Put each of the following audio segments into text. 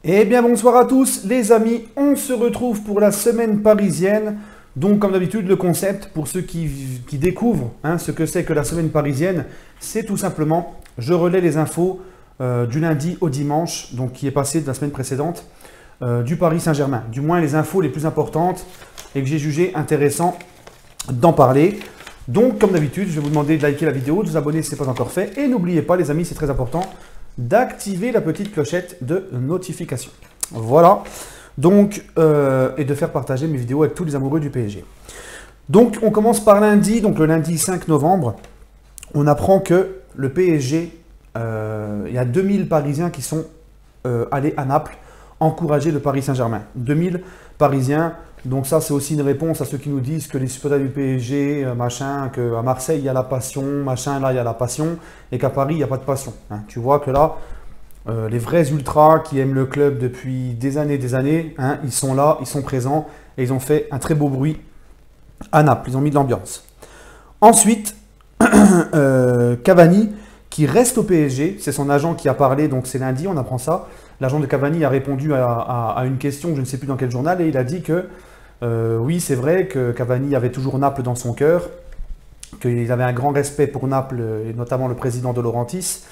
Eh bien bonsoir à tous les amis, on se retrouve pour la semaine parisienne. Donc comme d'habitude le concept pour ceux qui découvrent ce que c'est que la semaine parisienne, c'est tout simplement je relais les infos du lundi au dimanche, donc qui est passé de la semaine précédente, du Paris Saint-Germain. Du moins les infos les plus importantes et que j'ai jugé intéressant d'en parler. Donc comme d'habitude je vais vous demander de liker la vidéo, de vous abonner si ce n'est pas encore fait et n'oubliez pas les amis, c'est très important, d'activer la petite clochette de notification. Voilà. Donc, et de faire partager mes vidéos avec tous les amoureux du PSG. Donc, on commence par lundi, donc le lundi 5 novembre. On apprend que le PSG, il y a 2000 Parisiens qui sont allés à Naples encourager le Paris Saint-Germain. 2000 Parisiens. Donc ça, c'est aussi une réponse à ceux qui nous disent que les supporters du PSG, machin, qu'à Marseille, il y a la passion, machin, là, il y a la passion, et qu'à Paris, il n'y a pas de passion. Tu vois que là, les vrais ultras qui aiment le club depuis des années, ils sont là, ils sont présents, et ils ont fait un très beau bruit à Naples. Ils ont mis de l'ambiance. Ensuite, Cavani, qui reste au PSG, c'est son agent qui a parlé, donc c'est lundi, on apprend ça. L'agent de Cavani a répondu à une question, je ne sais plus dans quel journal, et il a dit que oui, c'est vrai que Cavani avait toujours Naples dans son cœur, qu'il avait un grand respect pour Naples, et notamment le président De Laurentiis,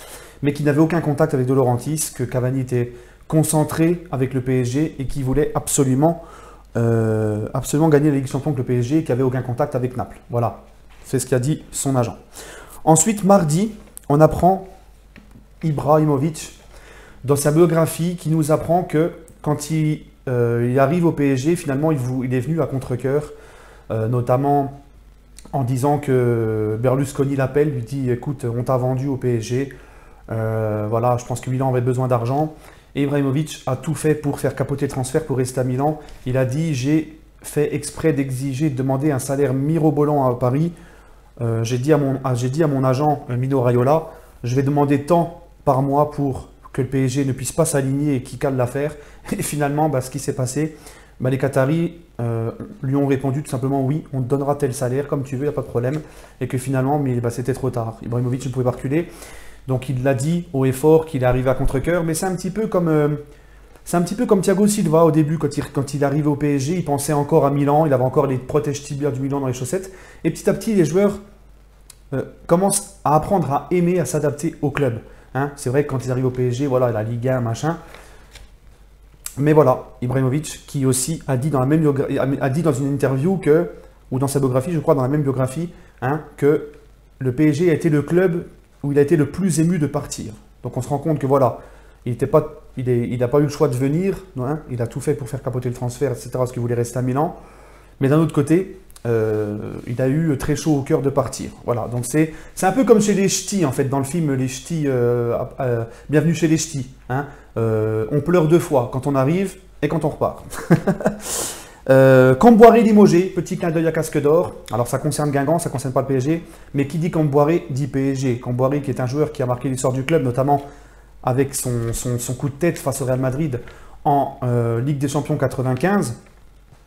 mais qu'il n'avait aucun contact avec De Laurentiis, que Cavani était concentré avec le PSG et qu'il voulait absolument gagner la Ligue des Champions avec le PSG et qu'il n'avait aucun contact avec Naples. Voilà, c'est ce qu'a dit son agent. Ensuite, mardi, on apprend Ibrahimovic dans sa biographie qui nous apprend que quand il arrive au PSG, finalement, il est venu à contre-cœur, notamment en disant que Berlusconi l'appelle, lui dit « Écoute, on t'a vendu au PSG, voilà, je pense que Milan avait besoin d'argent. » Et Ibrahimovic a tout fait pour faire capoter le transfert, pour rester à Milan. Il a dit « J'ai fait exprès d'exiger, de demander un salaire mirobolant à Paris. J'ai dit à mon agent Mino Raiola, je vais demander tant par mois pour que le PSG ne puisse pas s'aligner et qu'il cale l'affaire. » Et finalement, ce qui s'est passé, les Qataris lui ont répondu tout simplement oui, on te donnera tel salaire comme tu veux, il n'y a pas de problème. Et que finalement, c'était trop tard. Ibrahimovic ne pouvait pas reculer. Donc il l'a dit haut et fort qu'il est arrivé à contre-cœur. Mais c'est un petit peu comme Thiago Silva au début, quand il arrivait au PSG, il pensait encore à Milan, il avait encore les protèges tibias du Milan dans les chaussettes. Et petit à petit, les joueurs commencent à apprendre à aimer, à s'adapter au club. C'est vrai que quand ils arrivent au PSG, voilà, la Ligue 1, machin. Mais voilà, Ibrahimovic qui aussi a dit dans une interview ou dans sa biographie, je crois dans la même biographie, que le PSG a été le club où il a été le plus ému de partir. Donc on se rend compte que voilà, il n'a pas eu le choix de venir, il a tout fait pour faire capoter le transfert, etc., parce qu'il voulait rester à Milan. Mais d'un autre côté, il a eu très chaud au cœur de partir. Voilà, donc c'est un peu comme chez les Ch'tis, en fait, dans le film Les Ch'tis, Bienvenue chez les Ch'tis. On pleure deux fois, quand on arrive et quand on repart. Camboiré limogé, petit clin d'œil à Casque d'Or. Alors ça concerne Guingamp, ça ne concerne pas le PSG, mais qui dit Camboiré dit PSG. Camboiré qui est un joueur qui a marqué l'histoire du club, notamment avec son coup de tête face au Real Madrid en Ligue des Champions 95,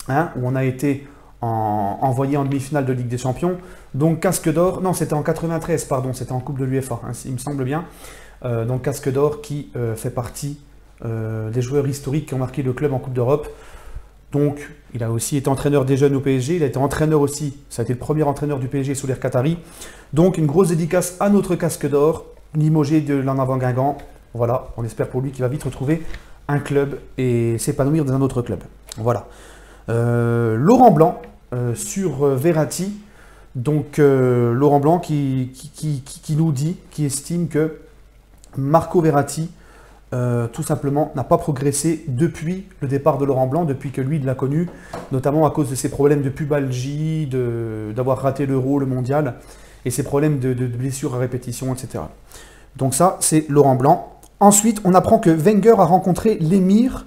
où on a été envoyé en demi-finale de Ligue des Champions. Donc Casque d'Or, non c'était en 93, pardon, c'était en Coupe de l'UEFA, il me semble bien. Donc Casque d'Or qui fait partie des joueurs historiques qui ont marqué le club en Coupe d'Europe. Donc il a aussi été entraîneur des jeunes au PSG, il a été entraîneur aussi, ça a été le premier entraîneur du PSG sous l'ère Qatari. Donc une grosse dédicace à notre Casque d'Or, limogé de l'en avant Guingamp. Voilà, on espère pour lui qu'il va vite retrouver un club et s'épanouir dans un autre club. Voilà. Laurent Blanc sur Verratti. Donc Laurent Blanc qui nous dit, qui estime que Marco Verratti, tout simplement, n'a pas progressé depuis le départ de Laurent Blanc, depuis que lui il l'a connu, notamment à cause de ses problèmes de pubalgie, d'avoir raté l'Euro, le mondial, et ses problèmes de blessures à répétition, etc. Donc ça, c'est Laurent Blanc. Ensuite, on apprend que Wenger a rencontré l'émir,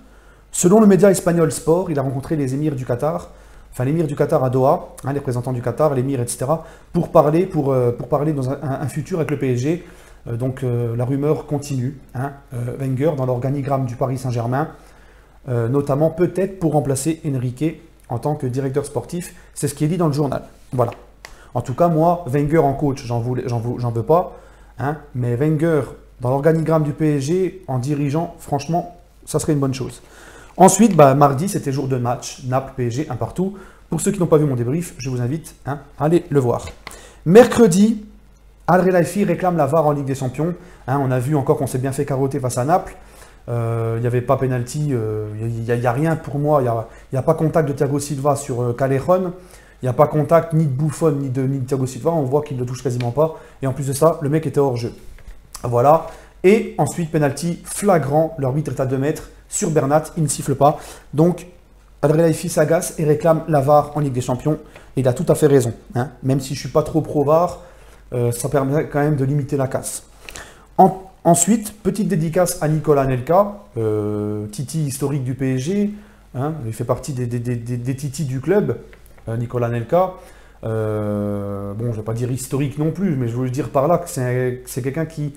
selon le média espagnol Sport, il a rencontré les émirs du Qatar, enfin l'émir du Qatar à Doha, les représentants du Qatar, l'émir, etc., pour parler dans un futur avec le PSG. Donc la rumeur continue. Wenger dans l'organigramme du Paris Saint-Germain, notamment peut-être pour remplacer Enrique en tant que directeur sportif. C'est ce qui est dit dans le journal. Voilà. En tout cas, moi, Wenger en coach, j'en veux pas. Mais Wenger dans l'organigramme du PSG, en dirigeant, franchement, Ça serait une bonne chose. Ensuite, bah, mardi, c'était jour de match. Naples, PSG, un partout. Pour ceux qui n'ont pas vu mon débrief, je vous invite à aller le voir. Mercredi, Al Khelaifi réclame la VAR en Ligue des Champions. On a vu encore qu'on s'est bien fait carotter face à Naples. Il n'y avait pas pénalty, il n'y a rien pour moi. Il n'y a pas contact de Thiago Silva sur Callejon. Il n'y a pas contact ni de Buffon ni de Thiago Silva. On voit qu'il ne le touche quasiment pas. Et en plus de ça, le mec était hors jeu. Voilà. Et ensuite, pénalty flagrant. L'arbitre est à 2 mètres. Sur Bernat, il ne siffle pas. Donc, Al Khelaifi s'agace et réclame la VAR en Ligue des Champions. Et il a tout à fait raison. Même si je ne suis pas trop pro-VAR, ça permet quand même de limiter la casse. Ensuite, petite dédicace à Nicolas Anelka, Titi historique du PSG. Il fait partie des Titi du club, Nicolas Anelka. Bon, je ne vais pas dire historique non plus, mais je veux dire par là que c'est quelqu'un qui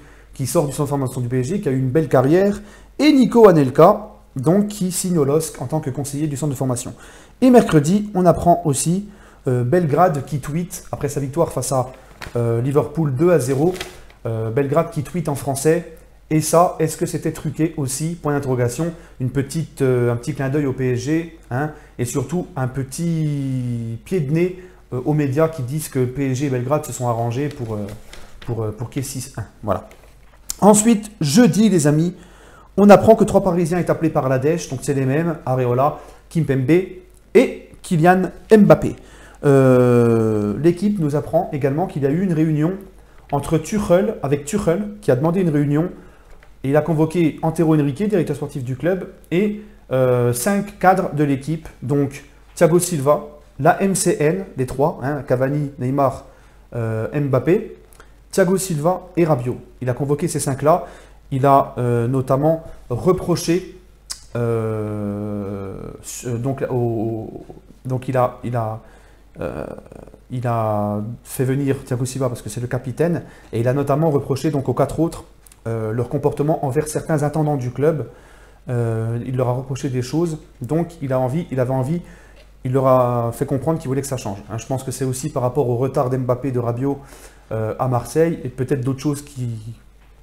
sort du centre de formation du PSG, qui a eu une belle carrière. Et Nico Anelka, donc, qui signe au LOSC en tant que conseiller du centre de formation. Et mercredi, on apprend aussi Belgrade qui tweet, après sa victoire face à Liverpool 2-0, Belgrade qui tweet en français. Et ça, est-ce que c'était truqué aussi? Point d'interrogation. Un petit clin d'œil au PSG, et surtout un petit pied de nez aux médias qui disent que PSG et Belgrade se sont arrangés pour qu'il y ait 6-1. Voilà. Ensuite, jeudi, les amis, on apprend que 3 Parisiens est appelé par la Dèche, donc c'est les mêmes, Areola, Kimpembe et Kylian Mbappé. L'équipe nous apprend également qu'il y a eu une réunion entre Tuchel, qui a demandé une réunion, et il a convoqué Antero Henrique, directeur sportif du club, et 5 cadres de l'équipe, donc Thiago Silva, la MCN, les 3, Cavani, Neymar, Mbappé, Thiago Silva et Rabiot. Il a convoqué ces 5-là. Il a notamment reproché, il a fait venir Thiago Silva parce que c'est le capitaine, et il a notamment reproché donc aux 4 autres leur comportement envers certains intendants du club. Il leur a reproché des choses, donc il leur a fait comprendre qu'il voulait que ça change. Je pense que c'est aussi par rapport au retard d'Mbappé, de Rabiot à Marseille, et peut-être d'autres choses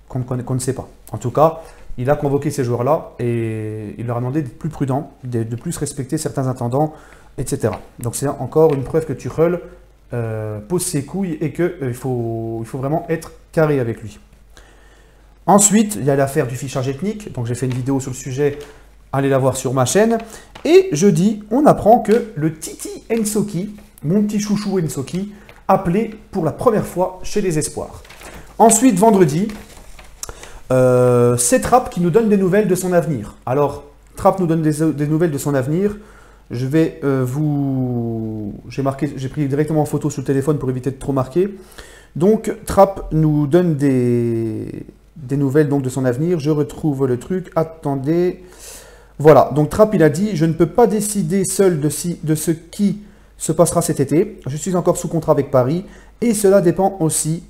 qu'on ne sait pas. En tout cas, il a convoqué ces joueurs-là et il leur a demandé d'être plus prudents, de plus respecter certains intendants, etc. Donc c'est encore une preuve que Tuchel pose ses couilles et qu'il faut vraiment être carré avec lui. Ensuite, il y a l'affaire du fichage ethnique. Donc j'ai fait une vidéo sur le sujet, allez la voir sur ma chaîne. Et jeudi, on apprend que le Titi Ensoki, mon petit chouchou Ensoki, appelé pour la première fois chez les Espoirs. Ensuite, vendredi, c'est Trapp qui nous donne des nouvelles de son avenir. Alors, Trapp nous donne des nouvelles de son avenir. Je vais j'ai pris directement en photo sur le téléphone pour éviter de trop marquer. Donc, Trapp nous donne des nouvelles donc, de son avenir. Je retrouve le truc. Attendez. Voilà. Donc, Trapp, il a dit « Je ne peux pas décider seul de ce qui se passera cet été. Je suis encore sous contrat avec Paris. Et cela dépend aussi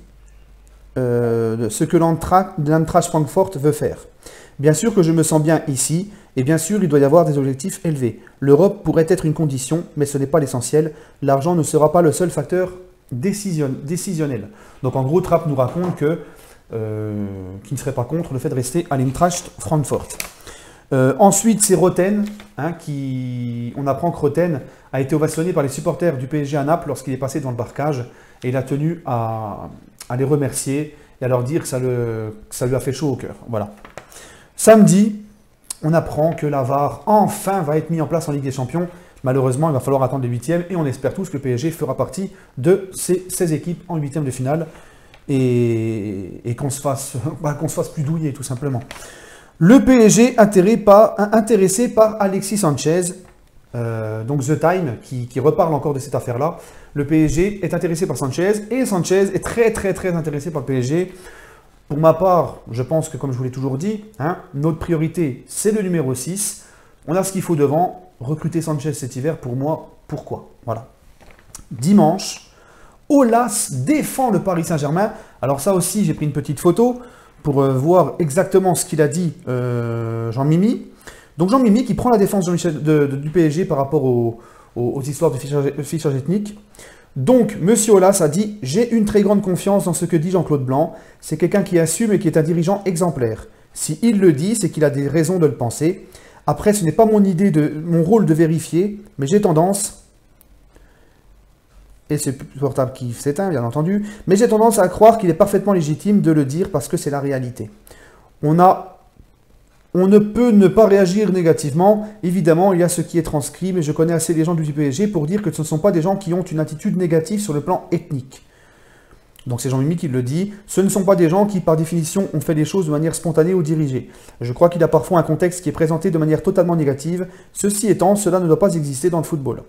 de ce que l'Eintracht Francfort veut faire. Bien sûr que je me sens bien ici, et bien sûr il doit y avoir des objectifs élevés. L'Europe pourrait être une condition, mais ce n'est pas l'essentiel. L'argent ne sera pas le seul facteur décisionnel. » Donc en gros, Trapp nous raconte qu'il ne serait pas contre le fait de rester à l'Eintracht Francfort. Ensuite, c'est Roten, on apprend que Roten a été ovationné par les supporters du PSG à Naples lorsqu'il est passé devant le barrage, et il a tenu à les remercier et à leur dire que ça lui a fait chaud au cœur. Voilà. Samedi, on apprend que la VAR enfin va être mis en place en Ligue des Champions. Malheureusement, il va falloir attendre les 8e et on espère tous que le PSG fera partie de ces 16 équipes en 8e de finale et qu'on se fasse plus douiller tout simplement. Le PSG intéressé par Alexis Sanchez, donc The Time qui reparle encore de cette affaire-là. Le PSG est intéressé par Sanchez et Sanchez est très très très intéressé par le PSG. Pour ma part, je pense que comme je vous l'ai toujours dit, notre priorité c'est le numéro 6. On a ce qu'il faut devant. Recruter Sanchez cet hiver, pour moi, pourquoi? Voilà. Dimanche, Aulas défend le Paris Saint-Germain. Alors ça aussi, j'ai pris une petite photo pour voir exactement ce qu'il a dit Jean-Mimi. Donc Jean-Mimi qui prend la défense du PSG par rapport aux histoires de fichage ethnique. Donc, Monsieur Aulas a dit « J'ai une très grande confiance dans ce que dit Jean-Claude Blanc. C'est quelqu'un qui assume et qui est un dirigeant exemplaire. Si il le dit, c'est qu'il a des raisons de le penser. Après, ce n'est pas mon rôle de vérifier, mais j'ai tendance, et c'est le portable qui s'éteint, bien entendu, mais j'ai tendance à croire qu'il est parfaitement légitime de le dire parce que c'est la réalité. On ne peut ne pas réagir négativement. Évidemment, il y a ce qui est transcrit, mais je connais assez les gens du PSG pour dire que ce ne sont pas des gens qui ont une attitude négative sur le plan ethnique. Donc c'est Jean-Mimi qui le dit. Ce ne sont pas des gens qui, par définition, ont fait les choses de manière spontanée ou dirigée. Je crois qu'il y a parfois un contexte qui est présenté de manière totalement négative. Ceci étant, cela ne doit pas exister dans le football.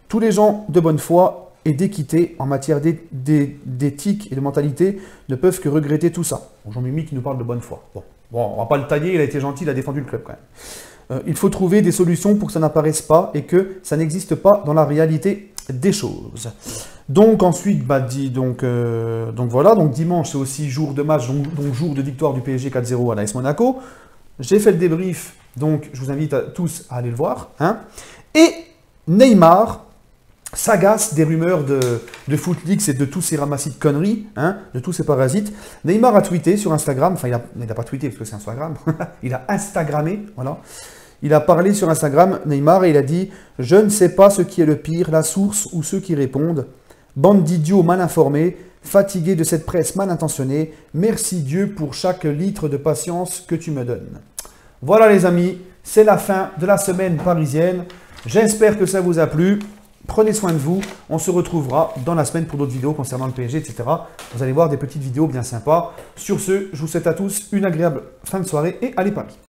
Tous les gens de bonne foi et d'équité en matière d'éthique et de mentalité ne peuvent que regretter tout ça. Bon, Jean-Mimi qui nous parle de bonne foi. Bon, on va pas le tailler, il a été gentil, il a défendu le club quand même. Il faut trouver des solutions pour que ça n'apparaisse pas et que ça n'existe pas dans la réalité des choses. Donc ensuite, donc voilà, donc dimanche c'est aussi jour de match, donc jour de victoire du PSG 4-0 à l'AS Monaco. J'ai fait le débrief, donc je vous invite tous à aller le voir. Hein. Et Neymar s'agace des rumeurs de Footleaks et de tous ces ramassis de conneries, hein, de tous ces parasites. Neymar a tweeté sur Instagram, enfin il n'a pas tweeté parce que c'est Instagram, il a Instagrammé, voilà. Il a parlé sur Instagram, Neymar, et il a dit « Je ne sais pas ce qui est le pire, la source ou ceux qui répondent. Bande d'idiots mal informés, fatigués de cette presse mal intentionnée. Merci Dieu pour chaque litre de patience que tu me donnes. » Voilà les amis, c'est la fin de la semaine parisienne. J'espère que ça vous a plu. Prenez soin de vous. On se retrouvera dans la semaine pour d'autres vidéos concernant le PSG, etc. Vous allez voir des petites vidéos bien sympas. Sur ce, je vous souhaite à tous une agréable fin de soirée et allez Paris.